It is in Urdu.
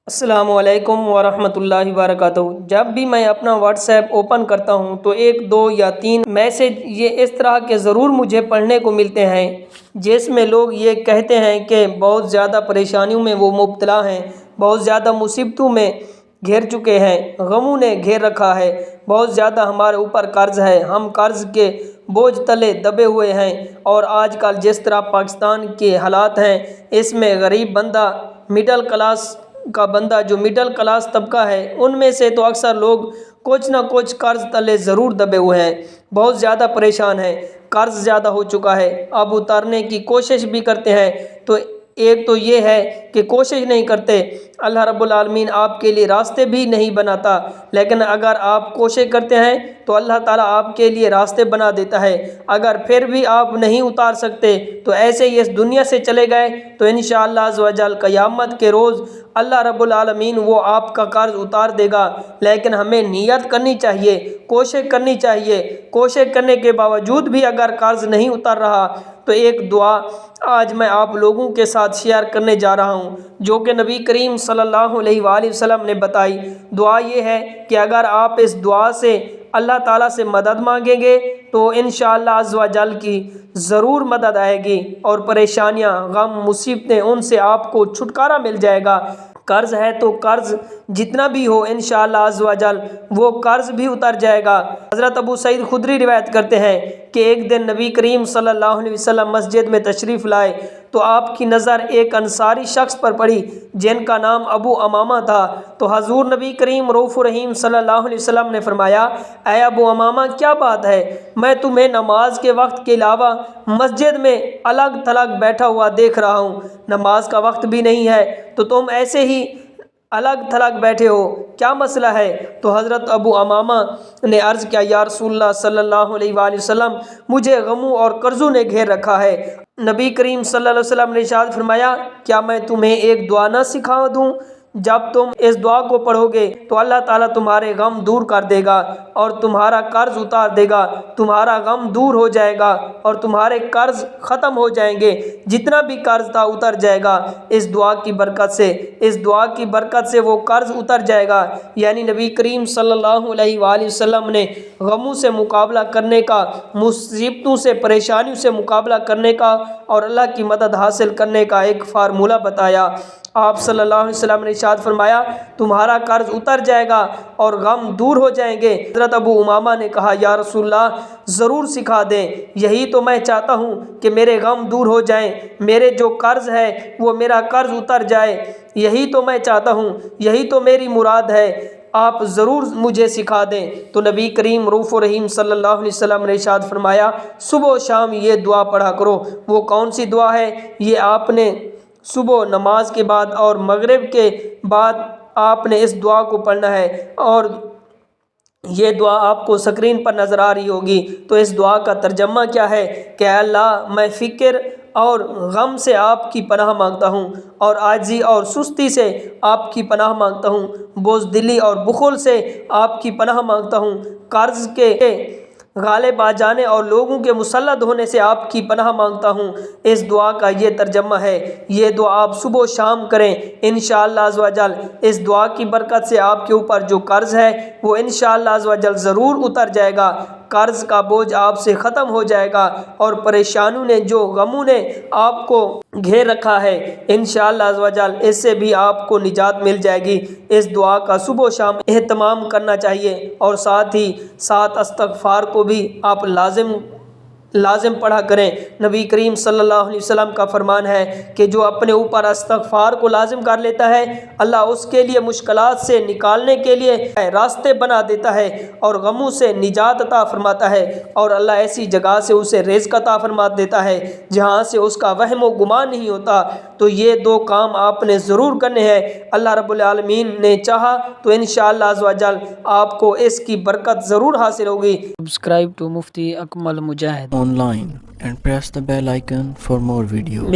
السلام علیکم ورحمۃ اللہ وبرکاتہ۔ جب بھی میں اپنا واٹس ایپ اوپن کرتا ہوں تو 1 2 یا 3 میسج یہ اس طرح کے ضرور مجھے پڑھنے کو ملتے ہیں جس میں لوگ یہ کہتے ہیں کہ بہت زیادہ پریشانیوں میں وہ مبتلا ہیں، بہت زیادہ مصیبتوں میں گھیر چکے ہیں، غموں نے گھیر رکھا ہے، بہت زیادہ ہمارے اوپر قرض ہے، ہم قرض کے بوجھ تلے دبے ہوئے ہیں۔ اور آج کل جس طرح پاکستان کے حالات ہیں، اس میں غریب بندہ، مڈل کلاس کا بندہ جو مڈل کلاس طبقہ ہے، ان میں سے تو اکثر لوگ کچھ نہ کچھ قرض تلے ضرور دبے ہوئے ہیں، بہت زیادہ پریشان ہیں، قرض زیادہ ہو چکا ہے۔ اب اتارنے کی کوشش بھی کرتے ہیں تو ایک تو یہ ہے کہ کوشش نہیں کرتے، اللہ رب العالمین آپ کے لیے راستے بھی نہیں بناتا، لیکن اگر آپ کوشش کرتے ہیں تو اللہ تعالیٰ آپ کے لیے راستے بنا دیتا ہے۔ اگر پھر بھی آپ نہیں اتار سکتے تو ایسے ہی اس دنیا سے چلے گئے تو انشاءاللہ عز و جل قیامت کے روز اللہ رب العالمین وہ آپ کا قرض اتار دے گا۔ لیکن ہمیں نیت کرنی چاہیے، کوشش کرنی چاہیے، کوشش کرنے کے باوجود بھی اگر قرض نہیں اتر رہا تو ایک دعا آج میں آپ لوگوں کے ساتھ شیئر کرنے جا رہا ہوں جو کہ نبی کریم صلی اللہ علیہ وآلہ وسلم نے بتائی۔ دعا یہ ہے کہ اگر آپ اس دعا سے اللہ تعالیٰ سے مدد مانگیں گے تو انشاءاللہ عز و جل کی ضرور مدد آئے گی اور پریشانیاں، غم، مصیبتیں، ان سے آپ کو چھٹکارا مل جائے گا۔ قرض ہے تو قرض جتنا بھی ہو انشاءاللہ عز و جل وہ قرض بھی اتر جائے گا۔ حضرت ابو سعید خدری روایت کرتے ہیں کہ ایک دن نبی کریم صلی اللہ علیہ وسلم مسجد میں تشریف لائے تو آپ کی نظر ایک انصاری شخص پر پڑی جن کا نام ابو امامہ تھا۔ تو حضور نبی کریم رؤوف رحیم صلی اللہ علیہ وسلم نے فرمایا، اے ابو امامہ کیا بات ہے؟ میں تمہیں نماز کے وقت کے علاوہ مسجد میں الگ تھلگ بیٹھا ہوا دیکھ رہا ہوں، نماز کا وقت بھی نہیں ہے تو تم ایسے ہی الگ تھلگ بیٹھے ہو، کیا مسئلہ ہے؟ تو حضرت ابو امامہ نے عرض کیا، یا رسول اللہ صلی اللہ علیہ وآلہ وسلم مجھے غموں اور قرضوں نے گھیر رکھا ہے۔ نبی کریم صلی اللہ علیہ وسلم نے ارشاد فرمایا، کیا میں تمہیں ایک دعا نہ سکھا دوں؟ جب تم اس دعا کو پڑھو گے تو اللہ تعالیٰ تمہارے غم دور کر دے گا اور تمہارا قرض اتار دے گا، تمہارا غم دور ہو جائے گا اور تمہارے قرض ختم ہو جائیں گے، جتنا بھی قرض تھا اتر جائے گا اس دعا کی برکت سے۔ اس دعا کی برکت سے وہ قرض اتر جائے گا۔ یعنی نبی کریم صلی اللہ علیہ وآلہ وسلم نے غموں سے مقابلہ کرنے کا، مصیبتوں سے، پریشانیوں سے مقابلہ کرنے کا اور اللہ کی مدد حاصل کرنے کا ایک فارمولہ بتایا۔ آپ صلی اللہ علیہ وسلم نے ارشاد فرمایا، تمہارا قرض اتر جائے گا اور غم دور ہو جائیں گے۔ حضرت ابو امامہ نے کہا، یا رسول اللہ ضرور سکھا دیں، یہی تو میں چاہتا ہوں کہ میرے غم دور ہو جائیں، میرے جو قرض ہے وہ میرا قرض اتر جائے، یہی تو میں چاہتا ہوں، یہی تو میری مراد ہے، آپ ضرور مجھے سکھا دیں۔ تو نبی کریم رؤوف رحیم صلی اللہ علیہ وسلم نے ارشاد فرمایا، صبح و شام یہ دعا پڑھا کرو۔ وہ کون سی دعا ہے؟ یہ آپ نے صبح نماز کے بعد اور مغرب کے بعد آپ نے اس دعا کو پڑھنا ہے، اور یہ دعا آپ کو سکرین پر نظر آ رہی ہوگی۔ تو اس دعا کا ترجمہ کیا ہے کہ اے اللہ میں فکر اور غم سے آپ کی پناہ مانگتا ہوں، اور عاجزی اور سستی سے آپ کی پناہ مانگتا ہوں، بزدلی اور بخل سے آپ کی پناہ مانگتا ہوں، قرض کے غالب آ جانے اور لوگوں کے مسلط ہونے سے آپ کی پناہ مانگتا ہوں۔ اس دعا کا یہ ترجمہ ہے۔ یہ دعا آپ صبح و شام کریں، انشاءاللہ عز و جل اس دعا کی برکت سے آپ کے اوپر جو قرض ہے وہ انشاءاللہ عز و جل ضرور اتر جائے گا، قرض کا بوجھ آپ سے ختم ہو جائے گا اور پریشانیوں نے، جو غموں نے آپ کو گھیر رکھا ہے، انشاءاللہ عز و جل اس سے بھی آپ کو نجات مل جائے گی۔ اس دعا کا صبح و شام اہتمام کرنا چاہیے، اور ساتھ ہی ساتھ استغفار کو بھی آپ لازم پڑھا کریں۔ نبی کریم صلی اللہ علیہ وسلم کا فرمان ہے کہ جو اپنے اوپر استغفار کو لازم کر لیتا ہے، اللہ اس کے لیے مشکلات سے نکالنے کے لیے راستے بنا دیتا ہے اور غموں سے نجات عطا فرماتا ہے، اور اللہ ایسی جگہ سے اسے رزق عطا فرما دیتا ہے جہاں سے اس کا وہم و گمان نہیں ہوتا۔ تو یہ 2 کام آپ نے ضرور کرنے ہیں۔ اللہ رب العالمین نے چاہا تو انشاءاللہ عز و جل آپ کو اس کی برکت ضرور حاصل ہوگی۔ Subscribe to Mufti Akmal Mujahid online and press the bell icon for more videos.